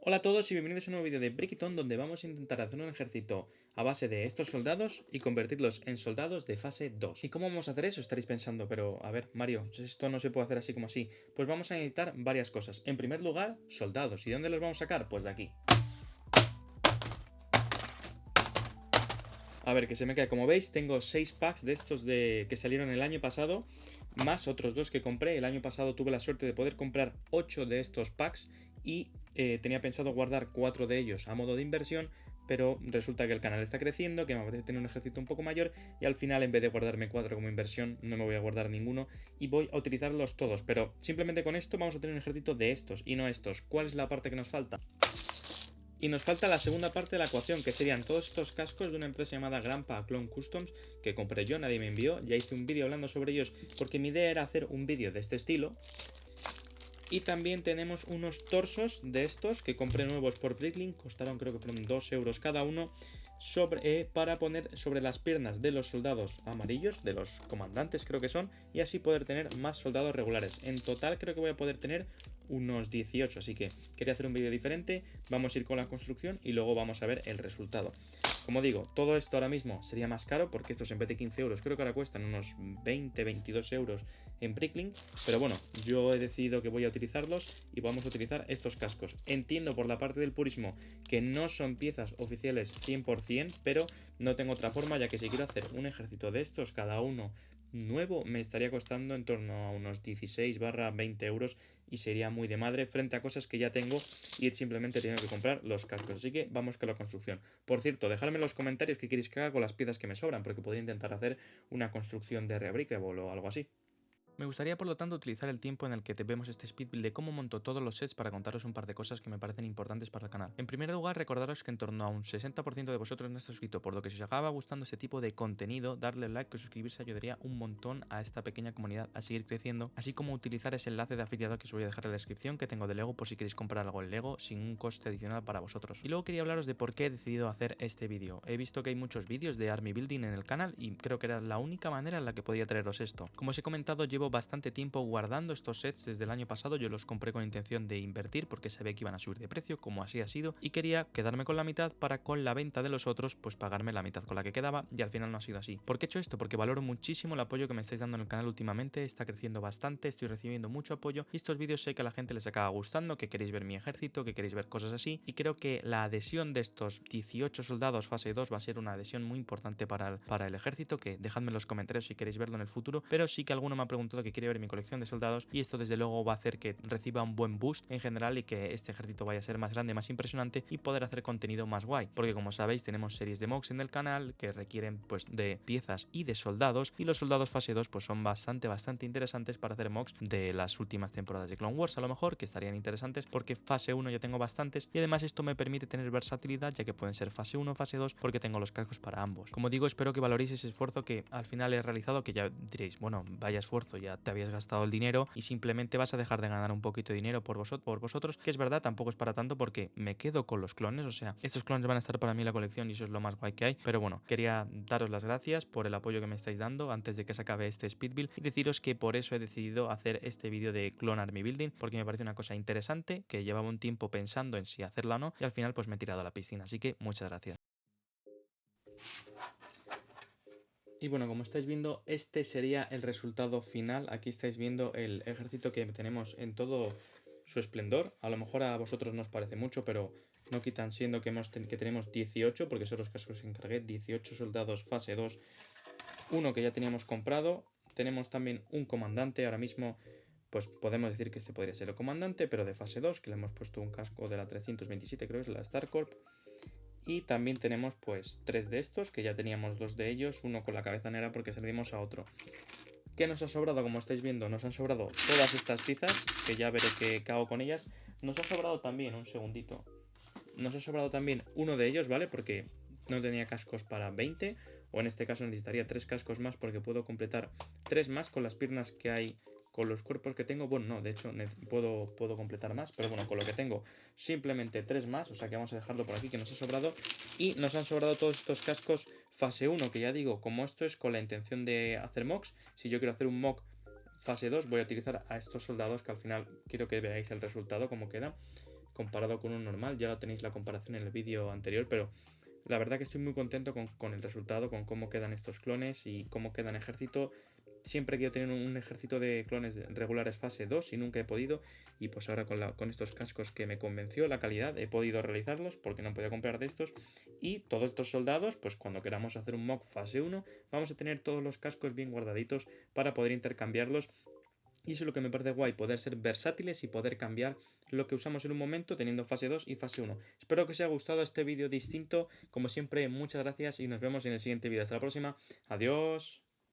Hola a todos y bienvenidos a un nuevo vídeo de Brickton donde vamos a intentar hacer un ejército a base de estos soldados y convertirlos en soldados de fase 2. ¿Y cómo vamos a hacer eso? Estaréis pensando, pero a ver, Mario, esto no se puede hacer así como así. Pues vamos a necesitar varias cosas. En primer lugar, soldados. ¿Y dónde los vamos a sacar? Pues de aquí. A ver, que se me cae. Como veis, tengo 6 packs de estos que salieron el año pasado, más otros 2 que compré. El año pasado tuve la suerte de poder comprar 8 de estos packs y tenía pensado guardar 4 de ellos a modo de inversión, pero resulta que el canal está creciendo, que me apetece tener un ejército un poco mayor y al final, en vez de guardarme 4 como inversión, no me voy a guardar ninguno y voy a utilizarlos todos. Pero simplemente con esto vamos a tener un ejército de estos y no estos. ¿Cuál es la parte que nos falta? Y nos falta la segunda parte de la ecuación, que serían todos estos cascos de una empresa llamada Grandpa Clone Customs, que compré yo, nadie me envió. Ya hice un vídeo hablando sobre ellos porque mi idea era hacer un vídeo de este estilo. Y también tenemos unos torsos de estos que compré nuevos por Bricklink, costaron creo que fueron 2 euros cada uno, para poner sobre las piernas de los soldados amarillos, de los comandantes creo que son, y así poder tener más soldados regulares. En total creo que voy a poder tener unos 18, así que quería hacer un vídeo diferente, vamos a ir con la construcción y luego vamos a ver el resultado. Como digo, todo esto ahora mismo sería más caro porque estos en vez de 15 euros creo que ahora cuestan unos 20-22 euros en Bricklink, pero bueno, yo he decidido que voy a utilizarlos y vamos a utilizar estos cascos. Entiendo por la parte del purismo que no son piezas oficiales 100%, pero no tengo otra forma, ya que si quiero hacer un ejército de estos cada uno nuevo me estaría costando en torno a unos 16-20 euros y sería muy de madre frente a cosas que ya tengo y simplemente tengo que comprar los cascos. Así que vamos con la construcción. Por cierto, dejadme en los comentarios qué queréis que haga con las piezas que me sobran, porque podría intentar hacer una construcción de Rebrickable o algo así. Me gustaría por lo tanto utilizar el tiempo en el que te vemos este speed build de cómo monto todos los sets para contaros un par de cosas que me parecen importantes para el canal. En primer lugar, recordaros que en torno a un 60% de vosotros no está suscrito, por lo que si os acaba gustando este tipo de contenido, darle like y suscribirse ayudaría un montón a esta pequeña comunidad a seguir creciendo, así como utilizar ese enlace de afiliado que os voy a dejar en la descripción que tengo de Lego por si queréis comprar algo en Lego sin un coste adicional para vosotros. Y luego quería hablaros de por qué he decidido hacer este vídeo. He visto que hay muchos vídeos de Army Building en el canal y creo que era la única manera en la que podía traeros esto. Como os he comentado, llevo bastante tiempo guardando estos sets desde el año pasado. Yo los compré con intención de invertir porque sabía que iban a subir de precio, como así ha sido, y quería quedarme con la mitad para con la venta de los otros pues pagarme la mitad con la que quedaba, y al final no ha sido así. ¿Por qué he hecho esto? Porque valoro muchísimo el apoyo que me estáis dando en el canal últimamente, está creciendo bastante, estoy recibiendo mucho apoyo y estos vídeos sé que a la gente les acaba gustando, que queréis ver mi ejército, que queréis ver cosas así, y creo que la adhesión de estos 18 soldados fase 2 va a ser una adhesión muy importante para el ejército, que dejadme en los comentarios si queréis verlo en el futuro, pero sí que alguno me ha preguntado que quiere ver mi colección de soldados y esto desde luego va a hacer que reciba un buen boost en general y que este ejército vaya a ser más grande, más impresionante y poder hacer contenido más guay, porque como sabéis tenemos series de mocks en el canal que requieren pues de piezas y de soldados, y los soldados fase 2 pues son bastante interesantes para hacer mocks de las últimas temporadas de Clone Wars, a lo mejor, que estarían interesantes porque fase 1 ya tengo bastantes y además esto me permite tener versatilidad, ya que pueden ser fase 1 o fase 2 porque tengo los cascos para ambos. Como digo, espero que valoréis ese esfuerzo que al final he realizado, que ya diréis, bueno, vaya esfuerzo, ya te habías gastado el dinero y simplemente vas a dejar de ganar un poquito de dinero por vosotros, que es verdad, tampoco es para tanto porque me quedo con los clones, o sea, estos clones van a estar para mí en la colección y eso es lo más guay que hay, pero bueno, quería daros las gracias por el apoyo que me estáis dando antes de que se acabe este speed build y deciros que por eso he decidido hacer este vídeo de Clone Army Building, porque me parece una cosa interesante, que llevaba un tiempo pensando en si hacerla o no y al final pues me he tirado a la piscina, así que muchas gracias. Y bueno, como estáis viendo, este sería el resultado final. Aquí estáis viendo el ejército que tenemos en todo su esplendor. A lo mejor a vosotros no os parece mucho, pero no quitan siendo que tenemos 18, porque son los cascos que encargué, 18 soldados fase 2, uno que ya teníamos comprado. Tenemos también un comandante, ahora mismo pues podemos decir que este podría ser el comandante, pero de fase 2, que le hemos puesto un casco de la 327, creo que es la Star Corp. Y también tenemos pues 3 de estos, que ya teníamos 2 de ellos, uno con la cabeza negra porque servimos a otro. ¿Qué nos ha sobrado? Como estáis viendo, nos han sobrado todas estas piezas, que ya veré qué hago con ellas. Nos ha sobrado también, un segundito, nos ha sobrado también uno de ellos, ¿vale? Porque no tenía cascos para 20, o en este caso necesitaría 3 cascos más porque puedo completar 3 más con las piernas que hay, con los cuerpos que tengo. Bueno, no, de hecho puedo completar más, pero bueno, con lo que tengo simplemente 3 más, o sea que vamos a dejarlo por aquí, que nos ha sobrado. Y nos han sobrado todos estos cascos fase 1, que ya digo, como esto es con la intención de hacer mocks, si yo quiero hacer un mock fase 2 voy a utilizar a estos soldados, que al final quiero que veáis el resultado, cómo queda. comparado con un normal. Ya lo tenéis la comparación en el vídeo anterior, pero la verdad que estoy muy contento con el resultado, con cómo quedan estos clones y cómo quedan ejército. Siempre quiero tener un ejército de clones regulares fase 2 y nunca he podido. Y pues ahora con estos cascos que me convenció la calidad, he podido realizarlos porque no podía comprar de estos. Y todos estos soldados, pues cuando queramos hacer un mock fase 1, vamos a tener todos los cascos bien guardaditos para poder intercambiarlos. Y eso es lo que me parece guay, poder ser versátiles y poder cambiar lo que usamos en un momento teniendo fase 2 y fase 1. Espero que os haya gustado este vídeo distinto. Como siempre, muchas gracias y nos vemos en el siguiente vídeo. Hasta la próxima. Adiós.